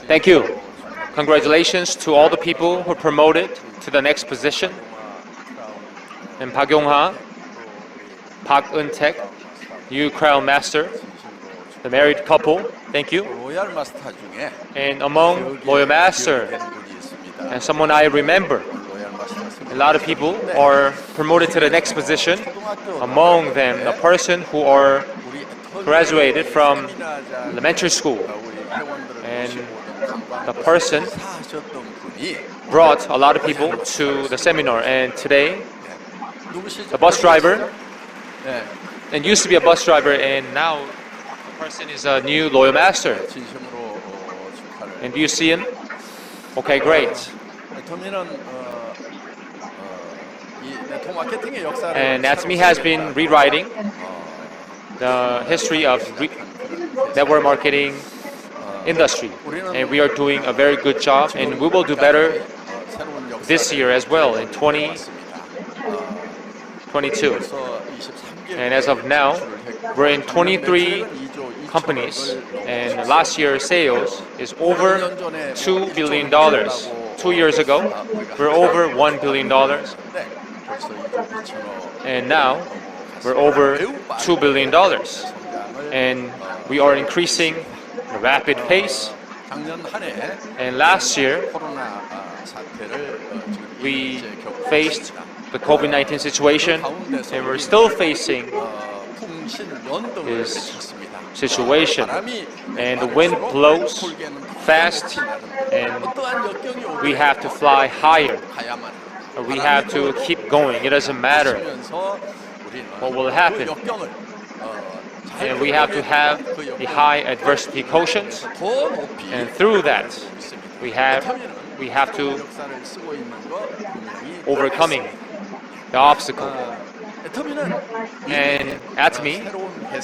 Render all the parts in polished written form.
Thank you. Congratulations to all the people who are promoted to the next position. And Park Yong-ha, Park Eun-taek, new Crown Master, the married couple. Thank you. And among Loyal Master, and someone I remember, a lot of people are promoted to the next position. Among them, a person who are graduated from elementary school, and the person brought a lot of people to the seminar. And today, the bus driver, and used to be a bus driver, and now the person is a new Loyal Master. And do you see him? Okay, great. And Atomy has been rewriting the history of network marketing industry, and we are doing a very good job, and we will do better this year as well in 2022. And as of now, we're in 23 companies, and last year's sales is over $2 billion. 2 years ago, we're over $1 billion, and now we're over $2 billion, and we are increasing at a rapid pace. And last year, we faced the COVID-19 situation, and we're still facing this situation. And the wind blows fast, and we have to fly higher. We have to keep going. It doesn't matter what will happen. And we have to have the high adversity quotient, and through that, we have to overcoming the obstacle. And Atomy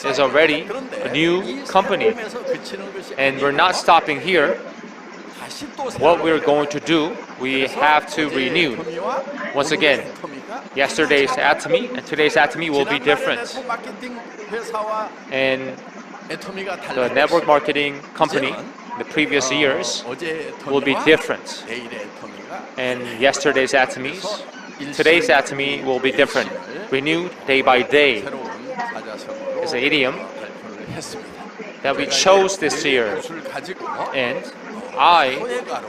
is already a new company, and we're not stopping here. What we're going to do, we have to renew. Once again, yesterday's Atomy and today's Atomy will be different. And the network marketing company, the previous years, will be different. And yesterday's Atomies, today's Atomy will be different. Renewed day by day is an idiom that we chose this year. And I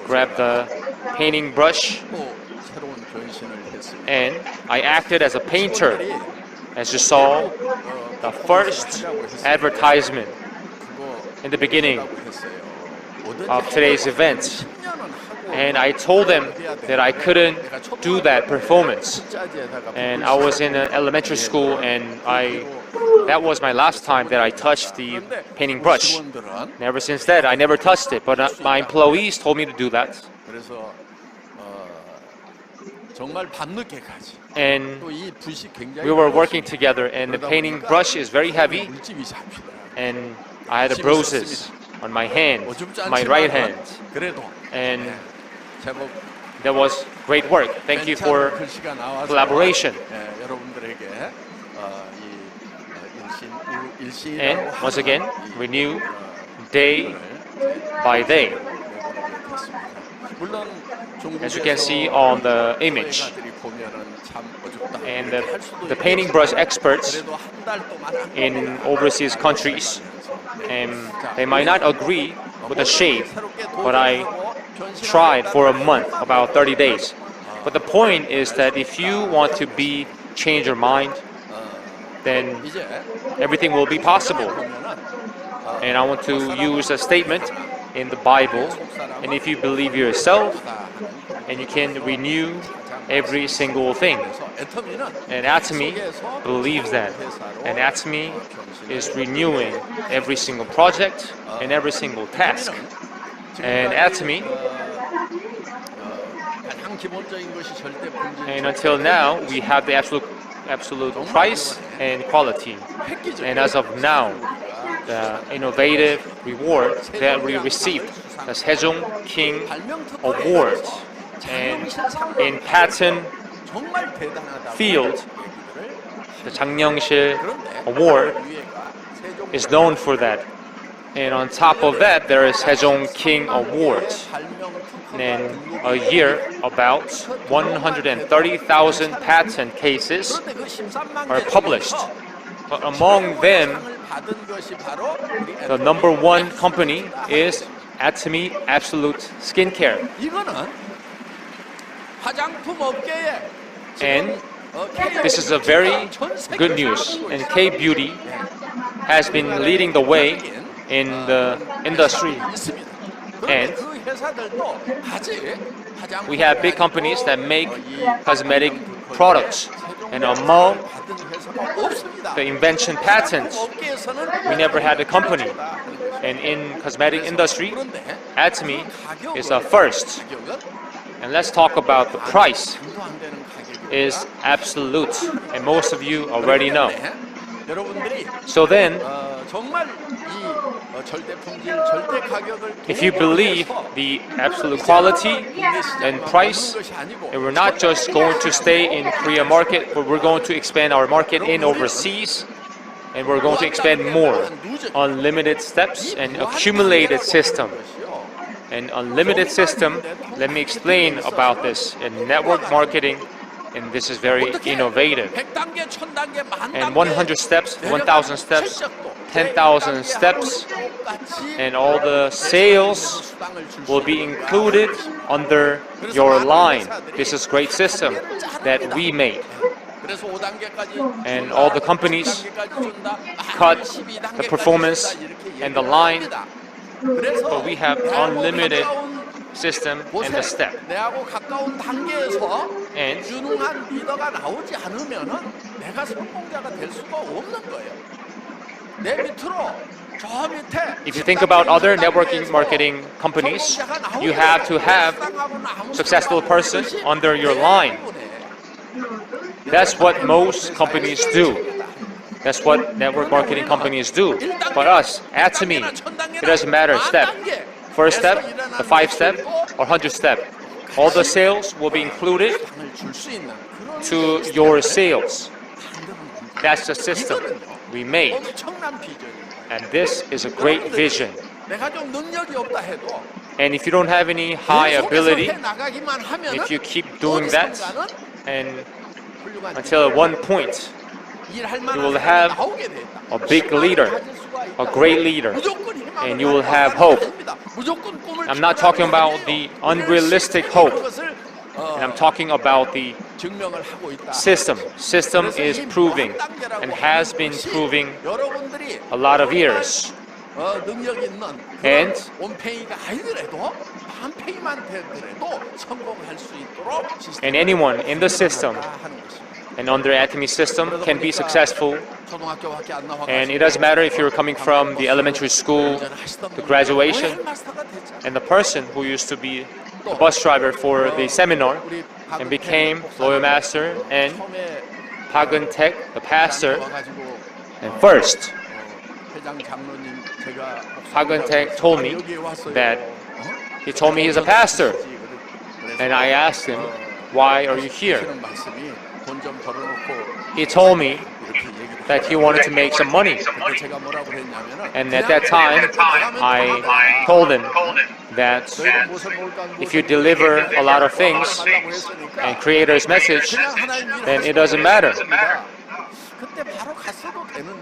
grabbed the painting brush, and I acted as a painter. As you saw, the first advertisement in the beginning of today's event. And I told them that I couldn't do that performance. And I was in an elementary school, and that was my last time that I touched the painting brush. And ever since that, I never touched it, but my employees told me to do that. And we were working together, and the painting brush is very heavy, and I had bruises on my hand, my right hand. And that was great work. Thank you for collaboration. And once again, renew day by day. As you can see on the image. And the painting brush experts in overseas countries, and they might not agree with the shape, but I tried for a month, about 30 days. But the point is that if you want to change your mind, then everything will be possible. And I want to use a statement in the Bible, and if you believe yourself, and you can renew every single thing. And Atomy believes that. And Atomy is renewing every single project and every single task. And Atomy, and until now, we have the absolute price and quality. And as of now, the innovative reward that we received, the Sejong King Award, and in patent field, the Changnyeongsil Award is known for that. And on top of that, there is Sejong King Award. And a year, about 130,000 patent cases are published. But among them, the number one company is Atomy Absolute Skincare. And this is a very good news. And K-Beauty has been leading the way in the industry. And we have big companies that make cosmetic products. And among the invention patents, we never had a company. And in cosmetic industry, Atomy is the first. And let's talk about the price. Is absolute, and most of you already know. So then, if you believe the absolute quality and price, and we're not just going to stay in Korea market, but we're going to expand our market in overseas, and we're going to expand more. Unlimited steps and accumulated system. An unlimited system, let me explain about this in network marketing. And this is very innovative. And 100 steps, 1,000 steps, 10,000 steps, and all the sales will be included under your line. This is a great system that we made. And all the companies cut the performance and the line, but we have unlimited system and the step. And if you think about other networking marketing companies, you have to have successful person under your line. That's what most companies do. That's what network marketing companies do. But us, Atomy, it doesn't matter step. First step, the 5-step, or 100-step. All the sales will be included to your sales. That's the system we made. And this is a great vision. And if you don't have any high ability, if you keep doing that, and until at one point, you will have a big leader, a great leader, and you will have hope. I'm not talking about the unrealistic hope, and I'm talking about the system. System is proving and has been proving a lot of years. And anyone in the system and under Atomy system can be successful. And it doesn't matter if you're coming from the elementary school, the graduation, and the person who used to be a bus driver for the seminar and became Loyal Master, and Park Eun-taek, the pastor. And first, Park Eun-taek told me that he told me he's a pastor. And I asked him, why are you here? He told me that he wanted to make some money. And at that time, I told him that if you deliver a lot of things and creator's message, then it doesn't matter.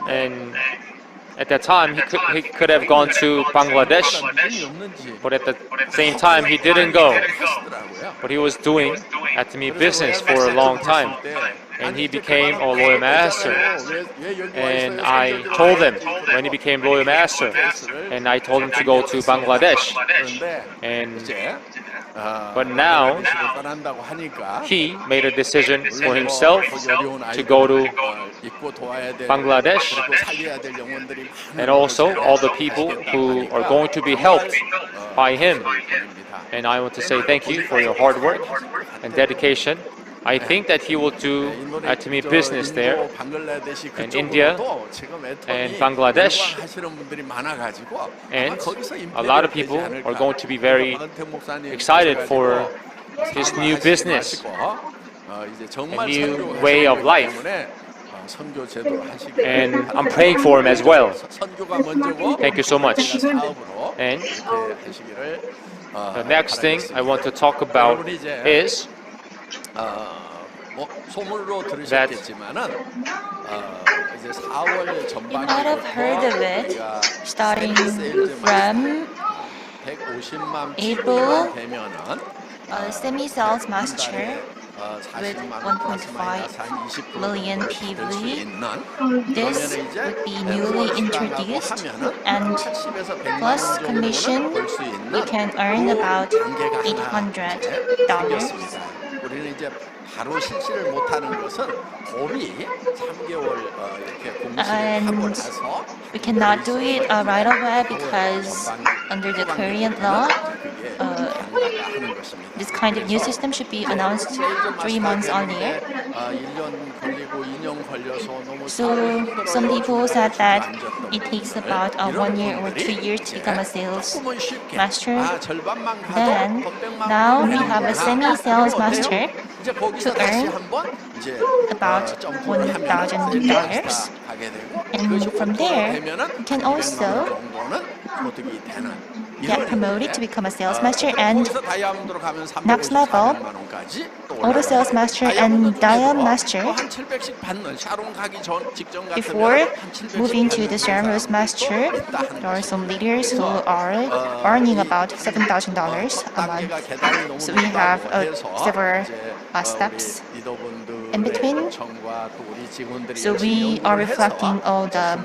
And at that time, he could have gone to Bangladesh, but at the same time, he didn't go. But he was doing Atomy business for a long time. And he became a Loyal Master. And I told him when he became Loyal Master, and I told him to go to Bangladesh. But now he made a decision for himself to go to Bangladesh, and also all the people who are going to be helped by him. And I want to say thank you for your hard work and dedication. I think that he will do Atomy business there in India and Bangladesh, and a lot of people are going to be very excited for his new business, a new way of life. 선교 제도를 하시길 and I'm praying for him as well. 선교가 먼저고 Thank you so much. 사업으로 And 이렇게 하시기를 the next thing I want to talk about is 뭐 소문으로 들으셨겠지만은 이제 4월 전반에 You might have heard of it, starting from 150만 April, 되면은 semi-sales master with 1.5 million 될수 PV. 있는 This would be newly introduced, and plus commission, you can earn about $800. 생겼습니다. 우리는 이제 바로 실시를 못하는 것은 법이 3개월 이렇게 공시를 하고 나서 We cannot do it right away because under the Korean law, 하는 것입니다. this kind of new system should be announced 3 months earlier. 1년 걸리고 2년 걸려서 너무 So some people said that it takes about 1 year or 2 years to become a sales master. Then now we have a semi-sales master to earn about $1,000. And from there, you can also get promoted to become a sales master and next level, auto sales master and diamond master. Before moving to the Sharon master, there are some leaders who are earning about $7,000 a month. So we have several steps in between. So we are reflecting all the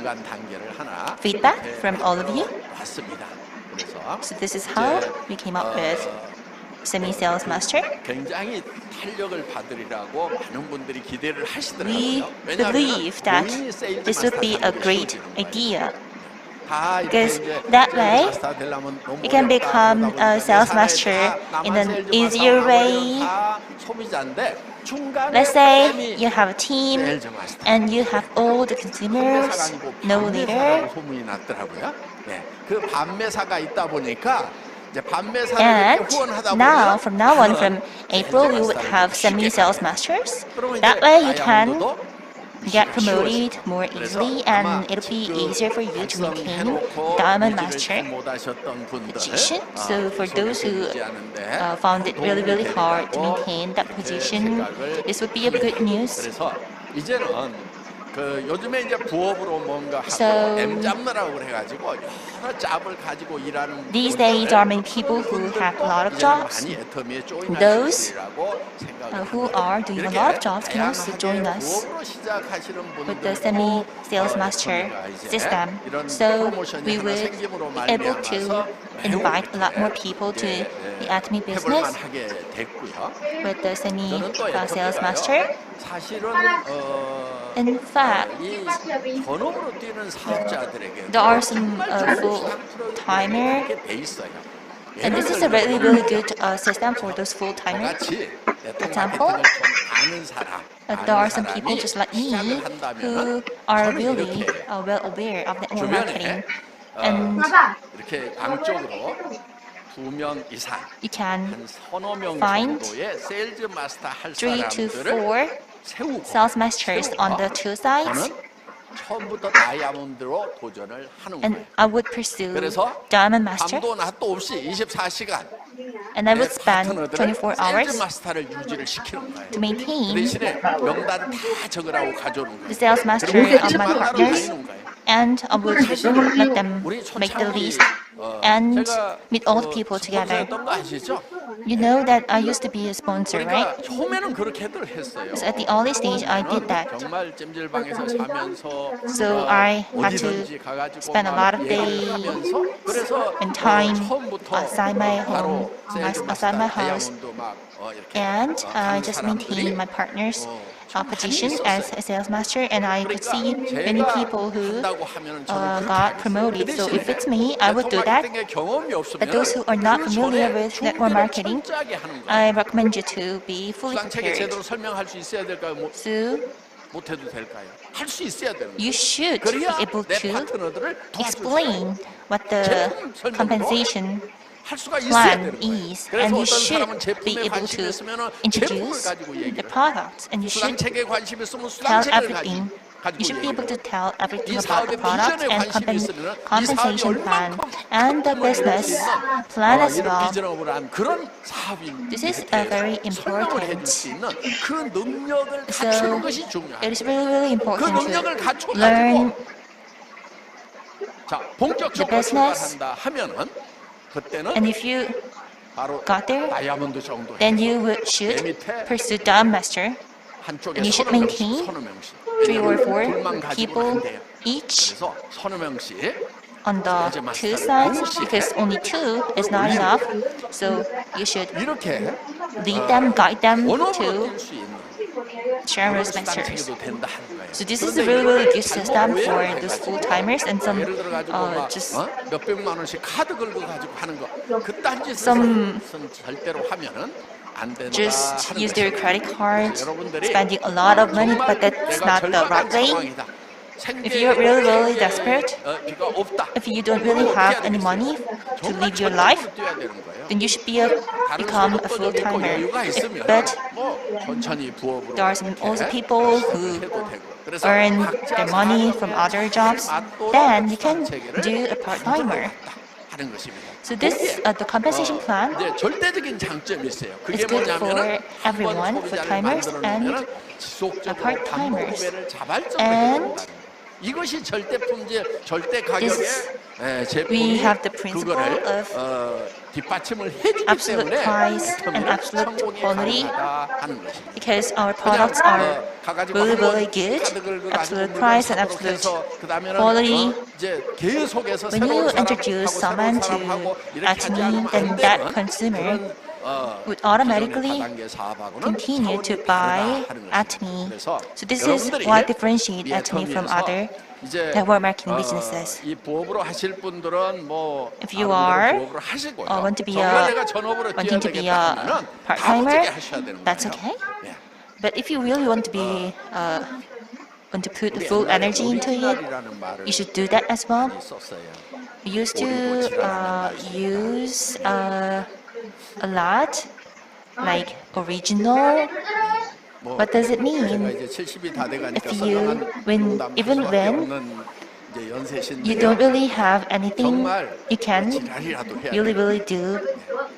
feedback from all of you. So this is how we came up with semi-sales master. 굉장히 탄력을 받으리라고 많은 분들이 기대를 하시더라고요. We believe that this would be a great idea. Because that way, you can become a sales master in an easier way. Let's say you have a team and you have all the consumers, no leader. 소문이 났더라고요. 네, 그 판매사가 있다 보니까 이제 판매사를 And 이렇게 후원하다 now, 보면 from now on, from April, we would have semi-sales masters. That way, you can get promoted more easily, and it'll be easier for you to maintain diamond master position. So for those who found it really, really hard to maintain that position, this would be a good news. 그래서 이제는 그 요즘에 이제 부업으로 뭔가 하고 So, M 잡느라고 그래가지고 여러 잡을 가지고 일하는 These days, there are many people who have a lot of jobs. 많이 애터미에 조인할 Those 수 있으리라고 생각을 who are doing a lot of jobs can also join us 부업으로 시작하시는 with the 분들도 semi-sales master system. So we would be able to invite a lot more people to the Atomy business 해볼만하게 됐고요. with the 저는 또 semi-sales 애터미가요. master. 사실은 In fact, 이 전업으로 뛰는 사업자들에게 there are some full-timer, 이렇게 돼 있어요. and this is a really, really good system for those full-timers. 같이 example, 좀 아는 사람, There are some people just like me who are really well aware of network marketing, and 이렇게 양쪽으로 2명 이상, you can 한 서너 명 find 정도의 세일즈 마스터 할 3 to 사람들을 4 세우고 sales masters on the two sides, 저는 처음부터 다이아몬드로 도전을 하는 and 거예요. I would pursue 그래서 diamond master, 밤도 낮도 없이 24시간 and I would spend 24 세일즈 hours 마스터를 유지를 시키는 거예요. to 그 maintain 대신에 명단 다 적으라고 가져오는 the 거예요. sales master 그리고 of my 만나러 partners, 다니는 거예요. and I would let them 우리 make the 초창기 list and 제가 meet all the people together. 스폰서였던 거 아시죠? You know that I used to be a sponsor, right? 그러니까 처음에는 그렇게들 했어요. So at the early stage, I did that. 정말 찜질방에서 자면서 So I had to 어디든지 가가지고 spend a lot of 얘기를 day 하면서 그래서 and time 처음부터 outside my 바로 home, 세일즈 outside my 마스터 house, 다이아몬드 막 이렇게 and I 하는 just 사람들이 maintained my partner's position 있었어요. as a sales master, and I could see many 제가 people who 한다고 하면은 저는 그렇게 got 하겠어요. promoted. 그 So if 대신에 it's me, I would do that. 네트워크 마케팅에 경험이 없으면 But those who are not 그 familiar 전에 with network 준비를 marketing, 철저하게 하는 거예요. I recommend you to be fully 수강책에 prepared. 제대로 설명할 수 있어야 될까요? So 못해도 될까요? 할 수 있어야 되는 거예요. you should be 그래야 able 내 to 파트너들을 도와줄 수 explain 있어요. what the compensation 할 수가 있어야 plan 되는 거예요. is, 그래서 and you 어떤 should 사람은 be 제품에 able 관심이 to 있으면 제품을 introduce 가지고 the 얘기를 해요. products, and you should 수강책에 관심이 있으면 tell 수강책을 가지고 everything 가지고 You should be able to 얘기를 tell everything 이 about the 사업의 product 비전에 and 관심이 있으면 이 사업이 compensation plan 얼만큼 and the 힘을 낼수 business 있는 plan as 이런 well. 비전업을 한 그런 사업인 This is 대해서 very 설명을 해줄 important. 수 있는 그 능력을 So 갖추는 것이 it 중요한 is 거예요. really 그 important 능력을 to 갖춰 learn 가지고 자 본격적으로 business. 출발한다 하면은 그때는 and if you 바로 got there, 다이아몬드 정도 then 해서 you should pursue Diamond Master. 한쪽에 and you should 서너 명씩 maintain 서너 명씩 3 or 4 둘만 가지고는 people 안 돼요. each 그래서 서너 명씩 on the two sides because only two is not enough. So you should 이렇게 lead them, guide them 원업으로 to 뛸 수 있는 Sharon's 수단 Masters. 챙겨도 된다 하는 거예요. So this is 그런데 a really, really good 잘못 system 오해를 for 해가지고 those full timers and some 예를 들어 가지고 막 just 몇 백만 원씩 카드 걸고 가지고 하는 거 그딴 짓을 some 절대로 하면은 안 된다 just 하는 use their 것입니다. credit card, 그래서 여러분들이 spending a lot of money, 정말 but that's 내가 not the 절박한 right way. 상황이다. If you're really, really desperate, 비가 없다. if you don't really have any money to live your life, 뛰어야 되는 거예요. then you should 다른 become a 소득도 full 좀 있고 timer. 여유가 있으면 But 뭐 천천히 부업으로 there are some also 이렇게 people who 해도 되고. 그래서 earn 각자 their money 사업의 from other jobs, 맛도나 then you can 체계를 do a part-timer. 만들어갔다 하는 것입니다. So this, the compensation plan 이제 절대적인 장점이 있어요. 그게 is good 뭐냐면은 for everyone, for timers and 지속적으로 part-timers. 반복구매를 자발적으로 And 해준다는 거예요. 이것이 절대 품질, 절대 가격에 this- 제품이 we have the principle 그거를 of 뒷받침을 해주기 absolute 때문에 price and 품질은 absolute 성공이 quality 가능하다 하는 것입니다. because our products are 가가지고 really, 한번 really good, 카드 긁어 가지고 absolute 물건 price and 사도록 absolute 해서 그다음에는 quality. 이제 계속해서 When you 새로운 introduce 사람하고 someone 새로운 사람하고 to 이렇게 하지 Atomy, 않으면 then 안 that 되는 consumer 그런, would automatically 기존의 다단계 사업하고는 continue to 차원이 buy 다르다 하는 것입니다. Atomy. 그래서 So this is 여러분들이 what differentiates 이 Atomy from 애터미에서 other 이제, network marketing businesses. 이 부업으로 하실 분들은 뭐 If you 나름대로 are 부업으로 하시고요. want to be 정말 a- 내가 전업으로 뛰어야 wanting to be 되겠다 a 하면은 part-timer, 다부지게 하셔야 되는 that's 거예요. okay. 예. But if you really want to be want to put the full 옛날에 energy into it, 오리지널이라는 말을 you should do that as well. 많이 썼어요. We used to use a lot like original. 뭐 What does it 제가 mean? 이제 70이 다 돼가니까 If you- when- 농담 even 수밖에 when 없는 이제 연세신데요. You don't really have anything 정말 you can 지랄이라도 해야 really, 돼요. really do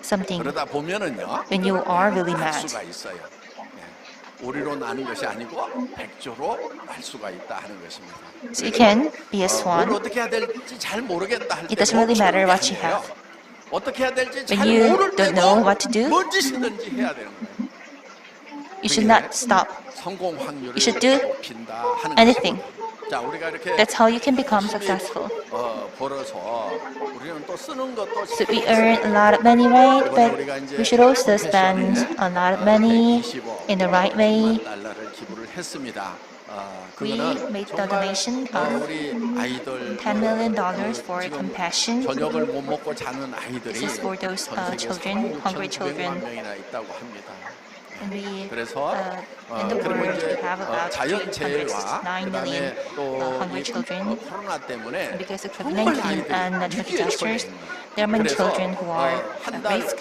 something 그러다 보면은요. when you are really 날 mad. 수가 있어요. 예. 오리로 나는 것이 아니고 백조로 날 수가 있다 하는 것입니다. So you can be a 뭘 swan. 어떻게 해야 될지 잘 모르겠다 할 때 It doesn't really matter what you have. 어떻게 해야 될지 When 잘 you 모를 don't 때도 know what to do, 뭔 짓이든지 해야 되는 거예요. You should not stop. 성공 확률을 You should do 높인다 하는 anything. 것입니다. 자, 우리가 이렇게 That's how you can become 열심히, successful. 벌어서 우리는 또 쓰는 것도 So we earn a lot of money, right? 이번에 But 우리가 이제 we should also spend a lot of money in the right way. 달러를 기부를 했습니다. We 그거는 made the 정말 donation of 우리 아이들 $10 million for 지금 compassion. 저녁을 못 먹고 자는 아이들이 This is for those, 전 세계 children, hungry 3,900만 children. 명이나 있다고 합니다. And we, 그래서 in the 그리고 world, 이제 we have about 자연재해와 369 million 그다음에 또 hungry 이 children. 코로나 때문에 Because of 정말 COVID-19 아이들이 and natural 위기에 disasters, 처해 있는 거예요. there are many 그래서, children who are 한 at 달, risk.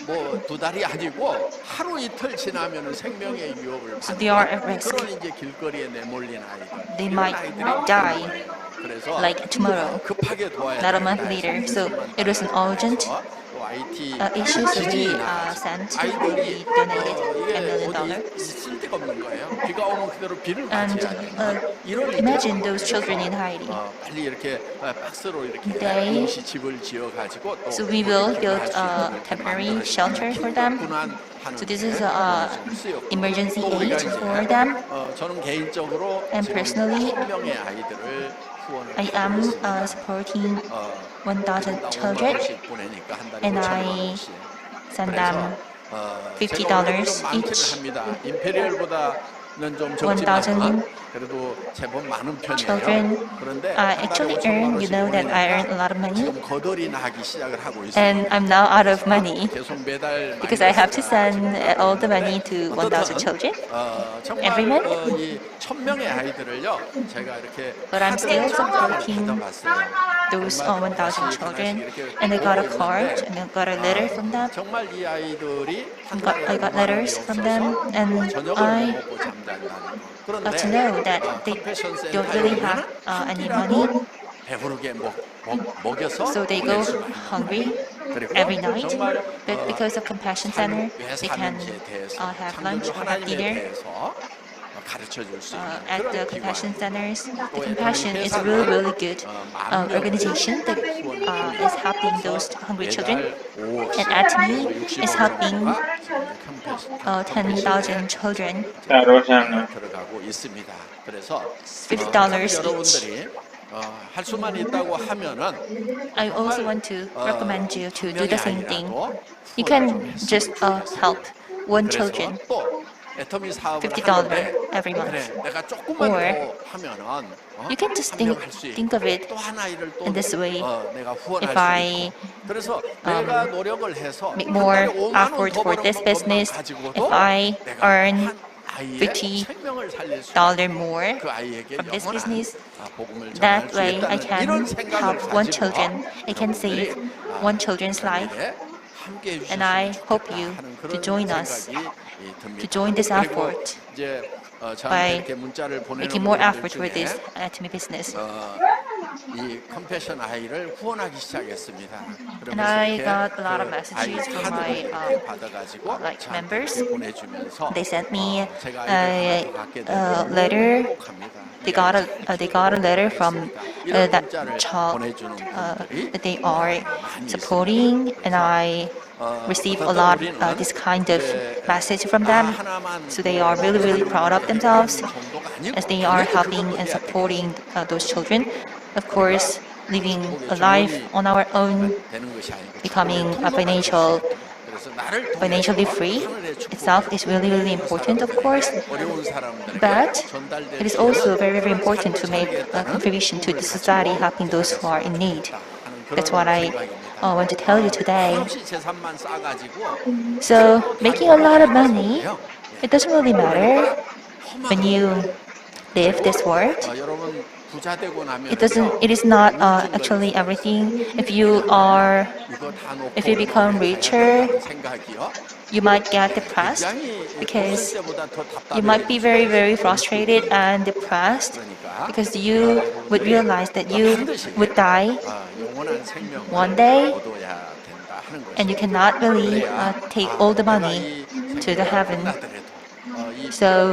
뭐 두 달이 아니고 하루 이틀 지나면은 생명의 위협을 So they are at 받는 risk. 그런 이제 길거리에 내몰린 아이들. They 이런 might 아이들이 die 있는 거예요. 그래서 like tomorrow, 급하게 도와야 not a 되겠다 month 해서 later. So it was an urgent 또 IT issue, so we 지진이나 sent, 아이들이 we donated 이게 $10 million. 어디 있을 데가 없는 거예요. 비가 오면 그대로 비를 And 맞이해야 돼요. 이런 imagine 일들이 those children in Haiti. 빨리 이렇게 박스로 이렇게 They- 임시 집을 지어 가지고 또 So we will build 할수 a 있는 temporary 만들어주는 shelter for them. 군환하는 So this is 데 a 쓰였고, emergency 또 우리가 aid 이제, for them. 저는 개인적으로 And personally, 1,000명의 아이들을 후원을 I 하고 am 있습니다. supporting 1,000 5만 children, 원씩 보내니까 한 달에 and 5,000만 I 원씩. send 그래서, them $50 제가 오히려 좀 많기는 each. 합니다. 임페리얼보다는 좀 1,000 적지만 그래도 제법 많은 편이에요. children. 그런데 I 한 달에 actually 5,000만 earn, you 원씩 know that I 보내니까 earn a lot of money, 지금 거덜이 나기 시작을 하고 있습니다. and I'm now out of money 계속 매달 because I have to 많이 send 받습니다. all the money to 1,000 children. 정말 every month. 이 1,000명의 아이들을요, 제가 이렇게 But I'm still supporting 받아봤어요. those 정말 1,000 하나씩 children, 하나씩 이렇게 and I got a 보고 card, 있는데, and I got a letter from them. 정말 이 아이들이 한 I got 달에 5만 원이 letters from them, 없어서 and 저녁을 I 못 먹고 잠잔다는 거. 그런데 to know that they 컴패션 don't 센터에 really have 오면은 any 한 money, 끼라도 배부르게 먹여서 so they 보낼 go 수가 있는 hungry 그리고 every night. 정말 But because of Compassion Center, 왜 they can 사는지에 대해서 have lunch 창조주 or have 하나님에 dinner. 대해서 가르쳐 줄 수 있는 At 그런 the 기관. Compassion Centers, the 또 Compassion is a 회사는, really, really good 만 명을 organization that is helping those hungry children. And 매달 5억씩 at me is helping 10,000 children, 들어가고 있습니다. 그래서 $50 each. 여러분들이 할 수만 있다고 하면은 I also want to recommend you to do the same thing. You 후원을 좀 can 했으면 just 좋겠어요. help one 그래서 children. 또 애터미 사업을 $50 하는데 every month. 그래 내가 조금만 Or 더 하면은 You can just 한 명 할 수 think 있고 of it 또 한 아이를 또 in this way. 내가 후원할 If 수 I 있고 그래서 내가 노력을 해서 make 한 more 달에 5만 원 effort 더 for 버는 this 것만 business, 가지고도 if I 내가 earn 한 아이의 $50 생명을 살릴 수 more 그 아이에게 from this 영원한 business, 복음을 전할 that 수 way I 있다는 can 이런 생각을 help one 가지고 children. I can save 여러분들이 one children's life. 함께 And I 해주셨으면 hope 좋겠다 you 하는 to 그런 join us, 생각이 듭니다. to join this 그리고 effort 이제 저한테 by 이렇게 문자를 보내는 making more 분들 effort for 중에 this Atomy business. 이 컴패션 아이를 후원하기 시작했습니다. And I got a lot of messages from my 받아가지고 like members. 보내주면서 They sent me 제가 a 아이를 하나 더 갖게 되면 letter. 행복합니다. They got a letter from 이런 that 문자를 child 보내주는 분들이 that they are 많이 supporting, and I receive a lot this kind of message from them. So they are really, really proud of themselves as they are helping and supporting those children. Of course, living a life on our own, 되는 것이 아니고 becoming 그래서 나를 통해 financially free 하늘의 축복이 itself is really, really important, of course. 어려운 사람들에게 But 전달될 it is 수 있는 also very, very important to 삶을 make a 살겠다는 contribution to the society, helping those who are in need. 하는 That's 그런 what I 생각입니다. want to tell you today. 한없이 재산만 쌓아가지고 So, making a lot of money, it doesn't really matter when you live this world. 여러분 부자 되고 나면 It is not actually everything. If you become richer, you might get depressed because you might be very, very frustrated and depressed because you would realize that you would die one day and you cannot really take all the money to the heaven. So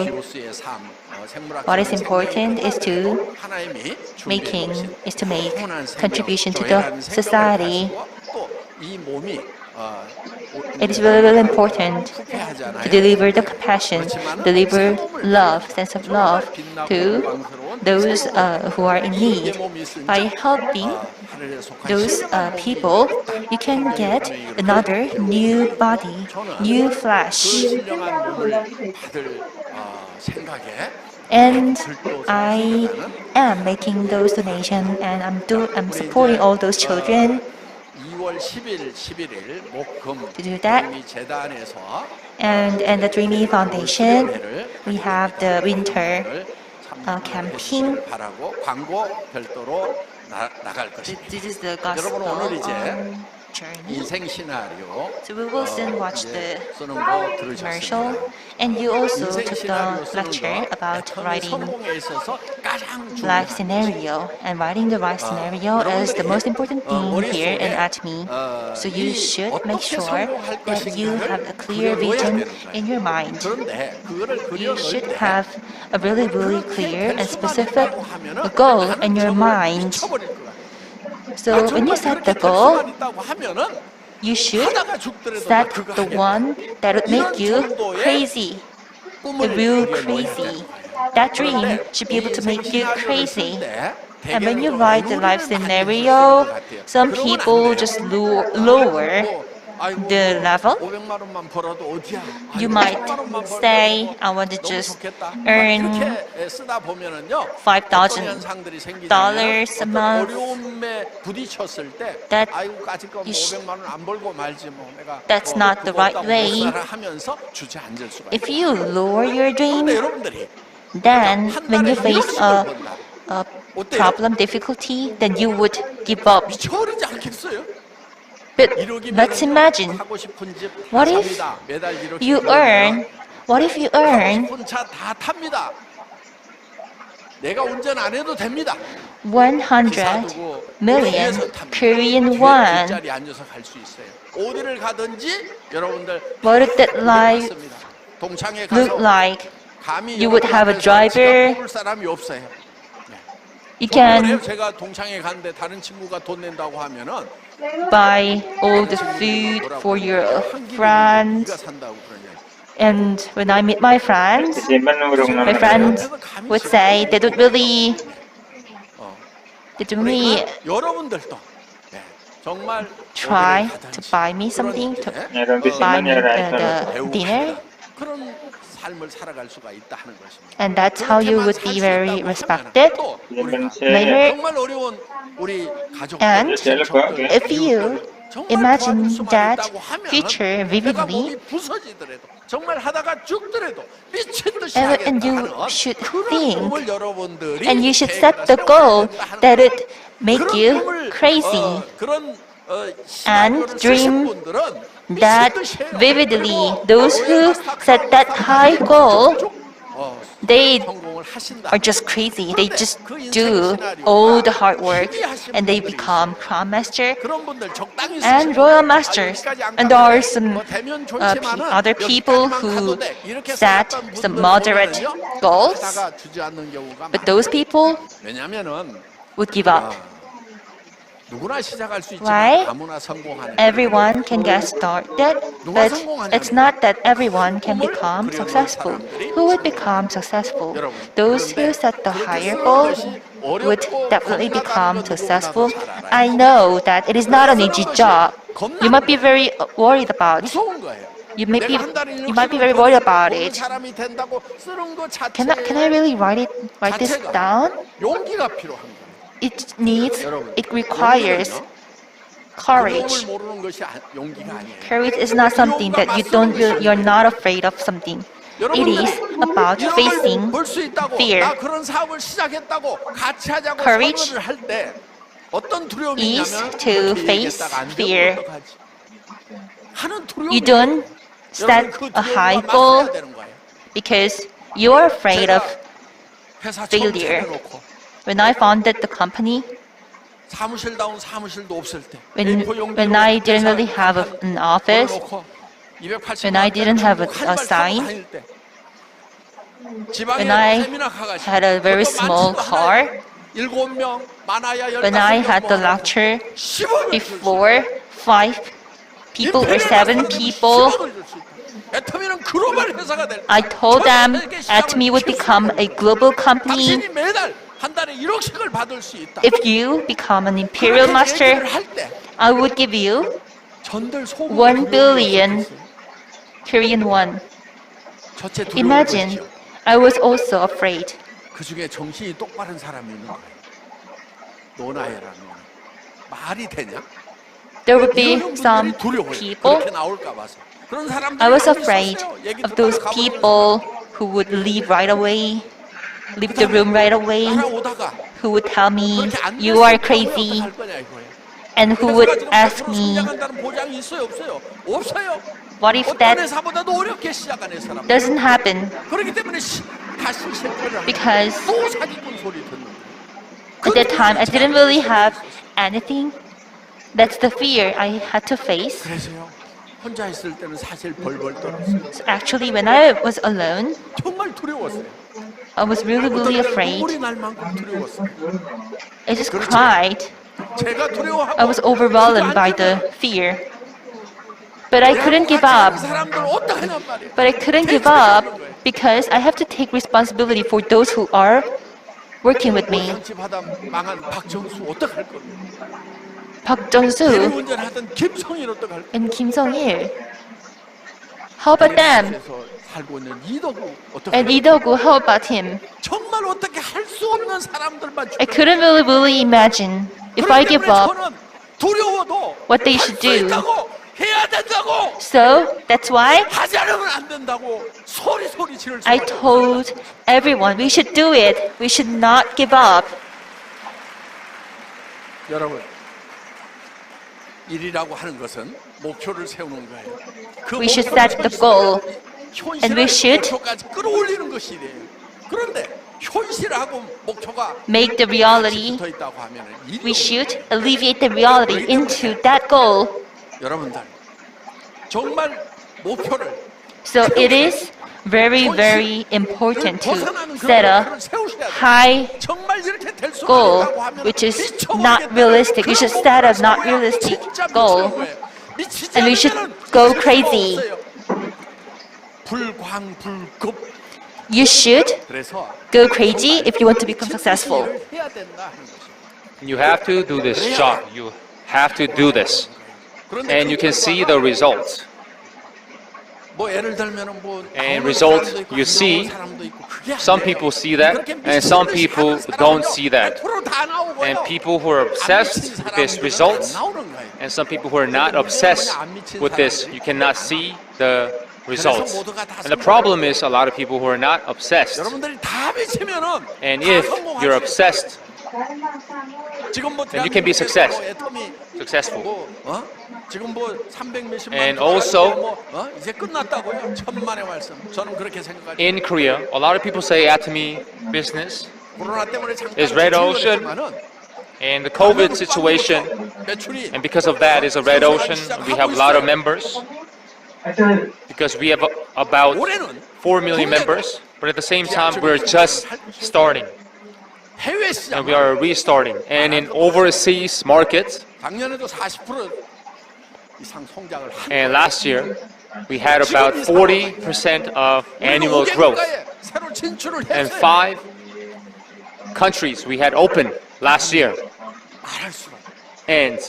what is important is to make contribution to the society. It is really, really important to deliver the compassion, deliver love, sense of love to those who are in need. By helping those people, you can get another new body, new flesh. And I am making those donations, and I'm supporting all those children. 2월 10일, 11일 목금 To do that. 재단에서 And the Dreamy Foundation, we have the winter camping. 바라고 광고 별도로 나갈 것입니다. This is the 여러분 오늘 이제 journey. 인생 시나리오 So we will soon watch the 쓰는 거 commercial, 들으셨습니다. and you also 인생 took the 시나리오 쓰는 lecture 거 about 애터미 writing 성공에 있어서 가장 life 중요한 scenario, and writing the right scenario is the most important thing here in Atomy. So you should make sure that you have a clear vision in your mind. 그런데 그거를 You 그려놓을 should 때 have a really, really clear and specific goal in your mind. So when you set the goal, you should set the one that would make you crazy, real crazy. That dream should be able to make you crazy. And when you write the life scenario, some people just lower the level. You might say, I want to just earn $5,000 a month. That's not the right way. If you lower your dream, then when you face a problem, difficulty, then you would give up. But let's imagine, what if you earn 내가 운전 안 해도 됩니다. 100 million Korean won. 뒷자리에 앉아서 갈 수 있어요. 어디를 가든지 여러분들 What would that life 맞습니다. 동창회 look 가서 like? 감히 You would have a 여러분 driver. 앞에서 지갑 뽑을 사람이 없어요. You 정말요? can 제가 동창회 갔는데 다른 친구가 돈 낸다고 하면은 buy all the food for your friends. 네가 산다고 그러냐. And when I meet my friends would say they don't really 그러니까 여러분들도 정말 try 어디를 to 가든지 buy me something, to 그런 buy me the dinner. 그런 삶을 살아갈 수가 있다 하는 것입니다. And that's how you would be very respected later. 정말 어려운 우리 가족 And if you imagine that future vividly, 부서지더라도 정말 하다가 죽더라도 미친 듯이 and 하겠다 you 하는 should 그런 think 꿈을 여러분들이 and you should 계획을 set the 세워야 goal 된다 하는 that 거예요. it make 그런 you 꿈을, crazy 그런 and 시나리오를 dream 쓰신 분들은 that 미친 듯이 해요. vividly. 그리고 Those who set that high goal, they 성공을 하신다. are just crazy. They just do all the hard work and they become crown master 그런 분들 적당히 and 쓰시고, royal masters. 여기까지 안 And there are 가도 돼. some 뭐 대면 좋지만은 other people 여기까지만 who 가도 돼. 이렇게 set 생각하는 some 분들 moderate 보면은요, goals, 하다가 주저앉는 경우가 but 많아요. those people 왜냐면은 would give up. 누구나 시작할 수 Why? 있지만 아무나 성공하는 Everyone can get started, but it's not that everyone can become successful. Who would become successful? Those who set the higher goal would definitely become successful. I know that it is not an easy job. You might be very worried about. 무서운 거예요. You might be 내가 한 달에 you might be very worried about 모든 it. 사람이 된다고 쓰는 거 Can I really write this down? 용기가 필요한 거예요. It requires courage. 두려움을 모르는 것이 용기가 아니에요. Courage is not something that you're not afraid of something. It is about facing 볼수 있다고 fear. 나 그런 사업을 시작했다고 같이 하자고 Courage 선언을 할 때 어떤 두려움이 is 있냐면 to 이렇게 face 얘기했다가 안 되면 fear. 어떡하지? 하는 두려움이 You don't set 그 a high 두려움과 goal 맞서야 되는 거예요. because you are afraid of 회사 처음 failure. 차려놓고 When I founded the company, 사무실다운 사무실도 없을 때 when I didn't really have an office, when I didn't have a sign, when I had a very small car, when I had the lecture before 5 people or 7 people, I told them Atomy would become a global company. 당신이 매달 한 달에 1억씩을 받을 수 있다. If you become an imperial master, I would give you 1 billion Korean won. Imagine, I was also afraid. 그 중에 정신이 똑바른 사람이 있는 거예요. 노나해라는 말이 되냐? There would be some 두려워요. people. 그렇게 나올까 봐서. 그런 사람들이 I was 많이 afraid 있었어요. 얘기 of those 듣다가 가보는 people who would leave right away, leave the room right away, 따라오다가 who would tell me, 그렇게 안 you are 됐을 때 crazy, 어떡할 거냐 이거예요. and who would ask me, 성장한다는 보장이 있어요, 없어요? 없어요. what if 어떤 that 회사보다도 어렵게 시작한 사람. doesn't happen? 그렇기 때문에 다시 실패를 하고 Because 또 사기꾼 소리 듣는 거예요. at that time I didn't really have anything. That's the fear I had to face. 그래서요. 혼자 있을 때는 사실 벌벌 떨었어요. So actually, when I was alone, 정말 두려웠어요. I was really, really afraid. 눈물이 날 만큼 두려웠어요. I just cried. 제가 두려워하고 I was overwhelmed by the fear. But I couldn't give up. 사람들 어떡하냔 말이에요. But I couldn't give up because I have to take responsibility for those who are working with me. 장치 받아 망한 박정수 어떡할 겁니까? Park Jong-soo 대리운전하던 김성일 어떡할 겁니까? and Kim Song-il. How about them? 그래서 살고 있는 이덕우 어떡할 And 겁니까? Lee Do-gu, how about him? 정말 어떻게 할 수 없는 사람들만 I couldn't really imagine if I give up 저는 두려워도 what they should 할수 do. 있다고 해야 된다고 So that's why 하지 않으면 안 된다고 소리 지를 수 I told everyone we should do it. We should not give up. 여러분 일이라고 하는 것은 목표를 세우는 거예요. 그 We should 목표를 set the goal. 현실을 And we should 목표까지 끌어올리는 것이 돼요. 그런데 현실하고 목표가 make the reality, 붙어 있다고 하면은 we should alleviate the reality into that goal. 여러분들 정말 목표를 So it is very, very important to set a high 정말 이렇게 될 수가 goal, 있다고 하면 which is 미쳐버리겠다. not realistic. You should set a not 그런 realistic 진짜 goal, 미치는 거예요. 미치지 and we should 않으면은 go 될 수가 crazy. 없어요. 불광불급. You should 그래서 go crazy if you want to become successful. 일을 해야 된다 하는 것이죠. You have to do this job. You have to do this. 그런데 And you can see the results. 뭐 예를 들면은 뭐 And 나오는 result, 사람도 있고 you 안 see, 나오는 사람도 있고 그게 some 아니에요. people see that, 그렇게 and some 미친 듯이 people 하는 don't 사람은요, see that. 100%다 나오고요. And people who are 안 obsessed 미친 with this 사람들은 results, 안 나오는 거예요. and some people who are not obsessed with this, you cannot see the results. And the problem is a lot of people who are not obsessed. 여러분들이 다 미치면은 And 다 if 성공할 you're 수 있어요. obsessed, 지금 뭐 then you can be 대한민국에서 success. 뭐 애터미 successful. 뭐 지금 뭐 300몇십만 And 들어가는데 also- 뭐, 이제 끝났다고요. 천만의 말씀. 저는 그렇게 생각하죠. in Korea, a lot of people say atomy business 코로나 때문에 잠깐 is red ocean. 지출을 And the COVID situation, 매출이 and because of that, is a red ocean. We have a lot of members because we have about 올해는 4 million members. But at the same time, we're just starting 해외 시장 and we are restarting. And in overseas markets, 작년에도 40% 이상 성장을 한 and last year, we had about 40% of annual growth. 새로 진출을 And 했어요. 5 countries we had opened last year. 말할수록 And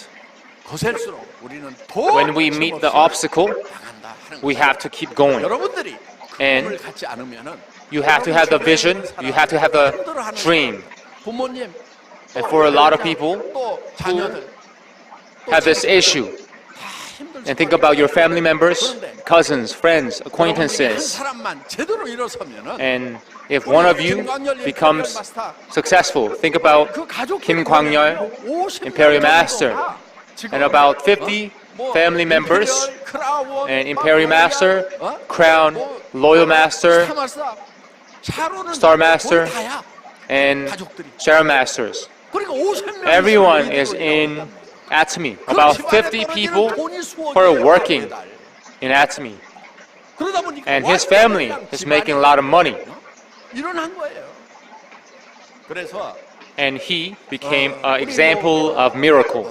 거셀수록 우리는 더 when we meet the obstacle, 나간다 하는 we 거예요. have to keep going. 여러분들이 And 꿈을 갖지 않으면은 You have to have the vision, you have to have the dream. 부모님 And for a lot of people 또 자녀들 have this issue. And think about your family members, cousins, friends, 한 acquaintances. 사람만 제대로 일어서면은 And if one of you becomes successful, think about 그 가족 Kim Kwang-yeol, Imperial Master, and about 50 family members, and Imperial Master, Crown, Loyal Master, Star Master, and Shadow Masters. Everyone is in Atomy. About 50 people who are working in Atomy. And his family is making a lot of money. 일어난 거예요. 그래서 And he became an example of miracle.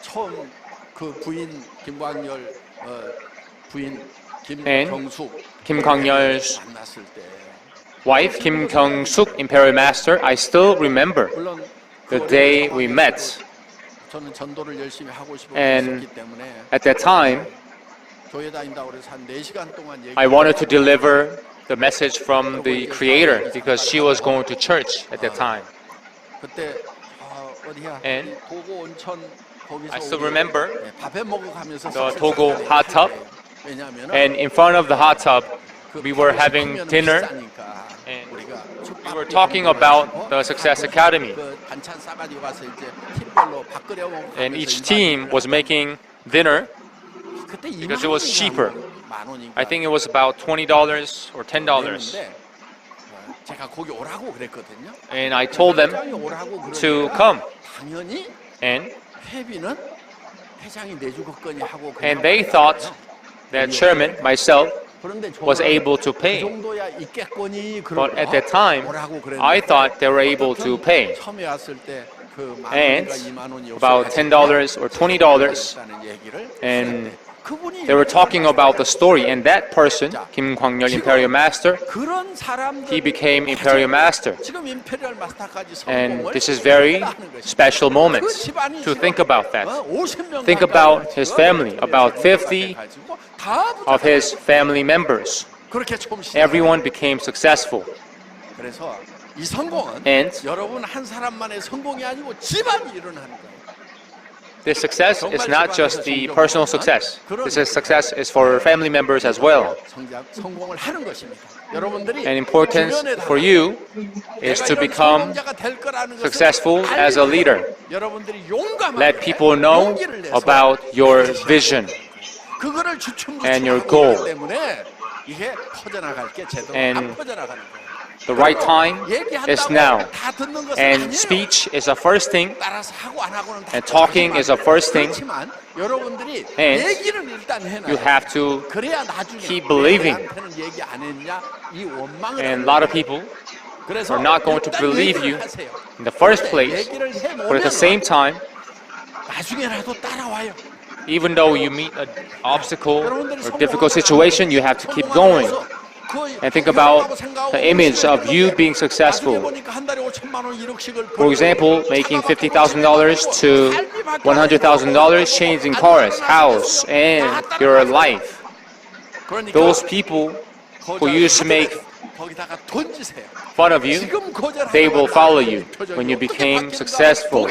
처음 그 부인 김광열 부인 And 김경숙 Kim Kwang-yeol's 만났을 때 wife, Kim Kyung-suk, Imperial Master, I still remember 물론 the day we met. 저는 전도를 열심히 하고 싶었기 And 때문에 at that time, 교회 다닌다고 그래서 한 4시간 동안 얘기 I wanted to deliver the message from the Creator because she was going to church at that time. 그때 어디야? And 도고 온천 거기서 I still 우리, remember 밥해 먹어 가면서 the Togo hot tub. 왜냐하면 And in front of the hot tub, we were having dinner. And we were talking about the Success Academy. 그 반찬 싸가지고 가서 이제 팀별로 밥 끓여 먹고 And each team was making dinner 그때 because it was cheaper. 만 원인가 I think it was about $20 or $10. 그랬는데, 제가 거기 오라고 그랬거든요. And I told them 회장이 오라고 to 그러니까 come. 당연히 And 회비는 회장이 내주겠거니 하고 And 그냥 they thought that chairman, myself, 그런데 was 저는 able to 그 pay. 정도야 있겠거니 But at that time, 오라고 그랬는데 I thought they were able to pay. 처음에 왔을 때그 And about $10 or $20. And they were talking about the story. And that person, Kim Kwang-yeol, Imperial Master, 그런 사람들 he became Imperial Master. 지금 임페리얼 마스터까지 And 성공을 this is very 했다는 것이죠. special 그 moments 집안이 to 지금, think about that. 50명 Think about his family, about 50 of his family members. 그렇게 처음 시작. Everyone became successful. 그래서 이 성공은 And 여러분 한 사람만의 성공이 아니고 집안이 일어나는 거예요. this success is not just the personal success. This is success is for family members as well. 성공을 하는 것입니다. 여러분들이 And importance 주변에 다 for you is 내가 to 이런 become 성공자가 될 거라는 것을 successful as a leader. 여러분들이 용감하게 Let people know 용기를 내서 about your vision. 그거를 주춤주춤 and your 하고 goal. 있기 때문에 이게 퍼져나갈 게 제대로 And 안 퍼져나가는 거예요. The right time is now. 다 듣는 것은 And 아니에요. speech is the first thing, 따라서 하고 안 하고는 다 and talking is the first thing. 그렇지만 여러분들이 And 얘기를 일단 해놔요. You have to 그래야 나중에 keep believing. 왜 나한테는 얘기 안 했냐 이 원망을 And a 하는 lot of 거예요. people 그래서 are not going to 일단 believe 얘기를 you 하세요. in the first 그런데 place, 얘기를 해놓으면 but at the same time, 나중에라도 따라와요. even though you meet an obstacle 여러분들이 or difficult 성공하거나 situation, you have to keep going. And think about the image of you being successful. For example, making $50,000 to $100,000, changing cars, house, and your life. Those people who used to make fun of you, they will follow you when you became successful.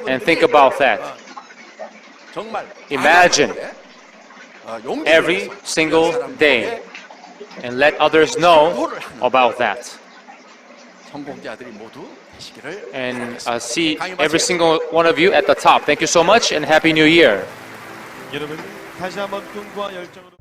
And think about that. Imagine every single day and let others know about that. And see every single one of you at the top. Thank you so much and Happy New Year. 여러분 다시 한번 꿈과 열정으로